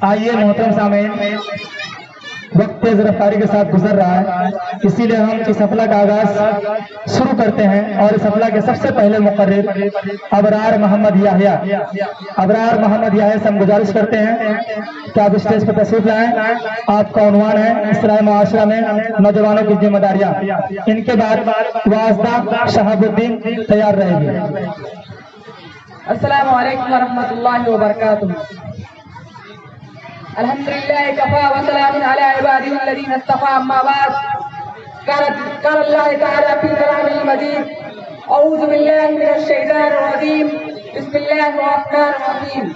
आइए मोहतरम सामीन, वक्त तेज रफ्तारी के साथ गुजर रहा है, इसीलिए हम इस हफला का आगाज शुरू करते हैं। और इस हफला के सबसे पहले मुकर्रिर अबरार मोहम्मद याहिया से हम गुजारिश करते हैं कि आप स्टेज पर तशरीफ लाएं। आपका उन्वान है इस्लाह मुआशरा में नौजवानों की जिम्मेदारियां। इनके बाद वास्दा शहाबुद्दीन तैयार रहेगी। अस्सलामु अलैकुम वरहमतुल्लाहि वबरकातुहू। अल्हम्दुलिल्लाह कफ़ा व सलामुन अला इबादिही अल्लज़ीना इस्तफ़ा अम्मा बाद। क़ाल अल्लाह तआला फ़ी कलामिल मजीद अऊज़ु बिल्लाहि मिनश शैतानिर रजीम बिस्मिल्लाहिर रहमानिर रहीम।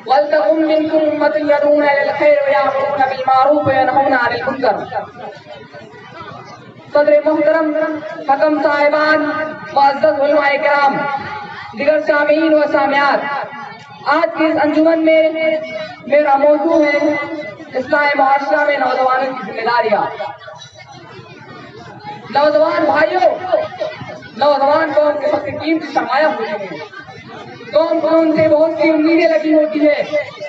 वलतकुम मिनकुम उम्मतुन यदऊना इलल खैरि व यअमुरूना बिल मारूफ व यनहौना अनिल मुनकर। सदर मोहतरम, हकम साहिबान, मुअज़्ज़ज़ उलमाए किराम, दिगर सामीन व सामियात, आज की इस अंजुमन में मेरा मौजू है इस्लाह मुआशरा में नौजवानों की जिम्मेदारियां। नौजवान भाइयों, नौजवान कौम के सबसे कीमती सरमाया होते हैं। कौम को उनसे बहुत सी उम्मीदें लगी होती है।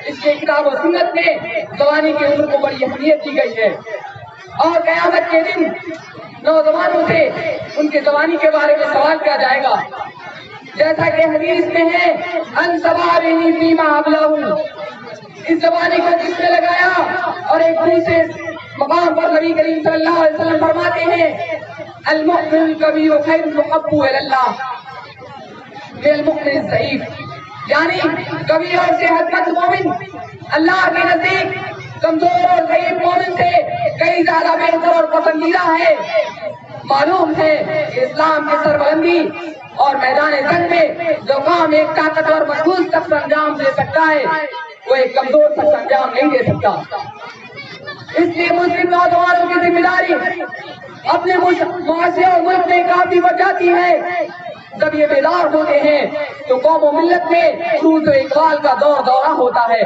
इसलिए किताब और सुन्नत में जवानी की उम्र को बड़ी अहमियत दी गई है। और क़यामत के दिन नौजवानों से उनके जवानी के बारे में सवाल किया जाएगा। जैसा कि हदीस में है, अन सबाबिही फीमा अबलहू, इस जवानी को किसने लगाया। और एक दूसरे मकाम पर नबी करीम सल्लल्लाहु अलैहि वसल्लम फरमाते हैं, अल मुमिनुल कबीर खैरुन मुहब्बु इलल्लाह मिनल मुमिनिज़ ज़ईफ़, यानी कबीर और सेहतमंद मोमिन अल्लाह के नजदीक कमजोर और ज़ईफ मोमिन से कई ज्यादा बेहतर और पसंदीदा है। मालूम है कि इस्लाम की सरबलंदी और मैदान जंग में जो काम एक ताकतवर मजबूत शख्स अंजाम दे सकता है, वो एक कमजोर शख्स अंजाम नहीं दे सकता। इसलिए मुस्लिम नौजवानों की जिम्मेदारी अपने मुआशरे और मुल्क में काफी बढ़ जाती है। जब ये बेदार होते हैं तो कौम और मिल्लत में क्रूज़ व इकबाल का दौरा होता है,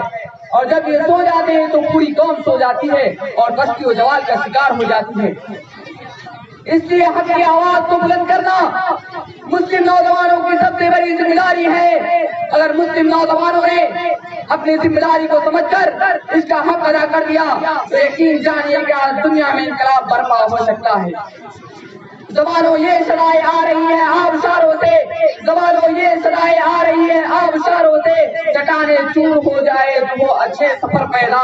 और जब ये सो जाते हैं तो पूरी कौम सो जाती है और बस्ती व जवाल का शिकार हो जाती है। इसलिए हक की आवाज को बुलंद करना मुस्लिम नौजवानों की सबसे बड़ी जिम्मेदारी है। अगर मुस्लिम नौजवानों ने अपनी जिम्मेदारी को समझकर इसका हक अदा कर दिया तो यकीन जानिए कि आज दुनिया में इनकलाब बर्पा हो सकता है। जवानों, ये सदाएं आ रही है आबशारों से, जवानों ये सदाएं आ रही है आबशारों से, चटाने चूर हो जाए तो वो अच्छे सफर पैदा,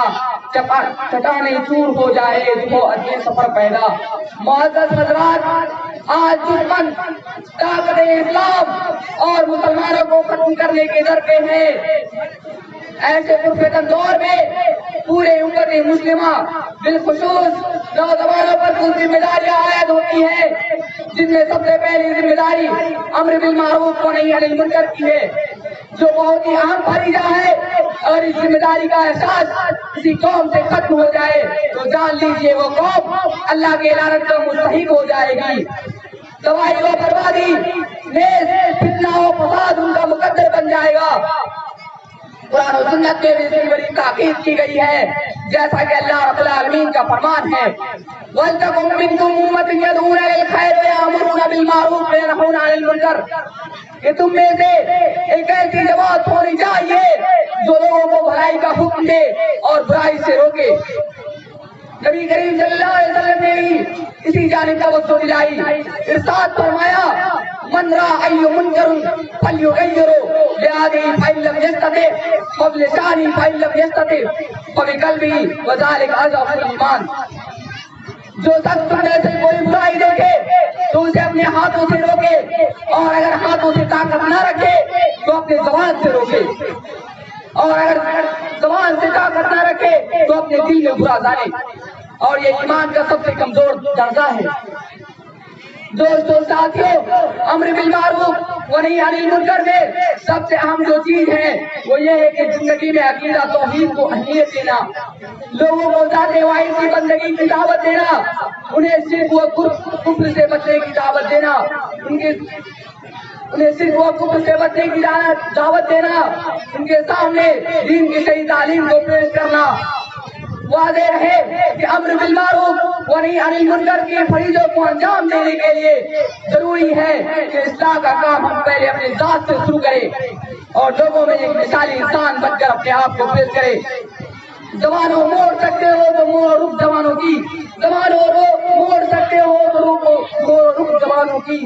चटाने चूर हो जाए तो वो अच्छे सफर पैदा। मुअज़्ज़ज़ हज़रात, आज दुश्मन ताकत इस्लाम और मुसलमानों को खत्म करने के दर पे है। ऐसे पुरफितन दौर में पूरे उम्मत मुस्लिमा बिलखुसूस नौजवानों पर कुछ जिम्मेदारियां आयद होती है, जिनमें सबसे पहली जिम्मेदारी अम्र बिल मारूफ व नही अनिल मुनकर की है, जो बहुत ही अहम फरीजा है। अगर इस जिम्मेदारी का एहसास किसी कौम से खत्म हो जाए तो जान लीजिए वो कौम अल्लाह के लानत का मुस्तहिक हो जाएगी। तबाही व बर्बादी, फितना व फसाद उनका मुकद्दर बन जाएगा। कुरान और सुन्नत में भी इसकी बड़ी ताकीद की गई है, जैसा कि अल्लाह रब्बुल आलमीन का फरमान है, वलतकुम मिनकुम उम्मतुन यदऊना इलल खैरि व यअमुरूना बिल मारूफ व यनहौना अनिल मुनकर, कि तुम में से एक ऐसी जमात होनी चाहिए जो लोगों को भलाई का हुक्म दे और बुराई से रोके। नबी करीम सल्लल्लाहु अलैहि वसल्लम ने भी इसी जानिब तवज्जो दिलाई। इरशाद फरमाया, मन रा अय्यु मुनकरुन फलयुगय्यिरु बियदिही फइन लम यस्तति व बिलिसानिही फइन लम यस्तति व बिक़ल्बिही व ज़ालिका अज़अफुल ईमान। जो शख्स तुमने से कोई बुराई देखे तो उसे अपने हाथों से रोके, और अगर हाथों से ताकत न रखे तो अपने ज़बान से रोके, और अगर ज़बान से ताकत न रखे तो अपने दिल में बुरा जाने। और ये ईमान का सबसे कमजोर दर्जा है। दोस्तों, साथियों, अम्र बिल मारूफ व नही अनिल मुनकर में सबसे अहम जो चीज है वो ये है कि जिंदगी में अकीदा तौहीद को अहमियत देना, लोगों को ज़ाते वाहिद की बंदगी की दावत देना, उन्हें सिर्फ व कुफ्र से बचने की दावत देना, उन्हें सिर्फ व कुफ्र से बचने की दावत देना, उनके सामने दीन की सही तालीम को पेश करना। वाज़ेह है कि अम्र बिल मारूफ व नही अनिल मुनकर की फरीजों को अंजाम देने के लिए जरूरी है कि इस्लाह का काम हम पहले अपने जात से शुरू करें। اور لوگوں میں ایک مثالی انسان بن کر اپنے آپ کو پیش کرے. جوانوں موڑ سکتے ہو تو موڑ رخ جوانوں کی، جوانوں موڑ سکتے ہو تو موڑ رخ جوانوں کی.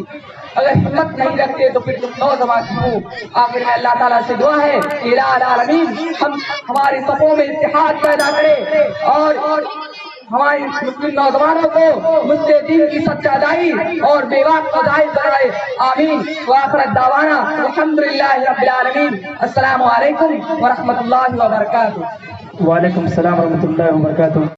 اگر ہمت نہیں رکھتے تو پھر تم نوجوان کیوں؟ آخر میں اللہ تعالیٰ سے دعا ہے کہ الہ العالمین ہماری صفوں میں اتحاد پیدا کرے اور ہماری مسلم نوجوانوں کو مجاہدین کی سچائی اور بیوات فضائل بنائے. آمین. وآخر دعوانا الحمدللہ رب العالمین. السلام علیکم ورحمۃ اللہ وبرکاتہ. وعلیکم السلام ورحمۃ اللہ وبرکاتہ.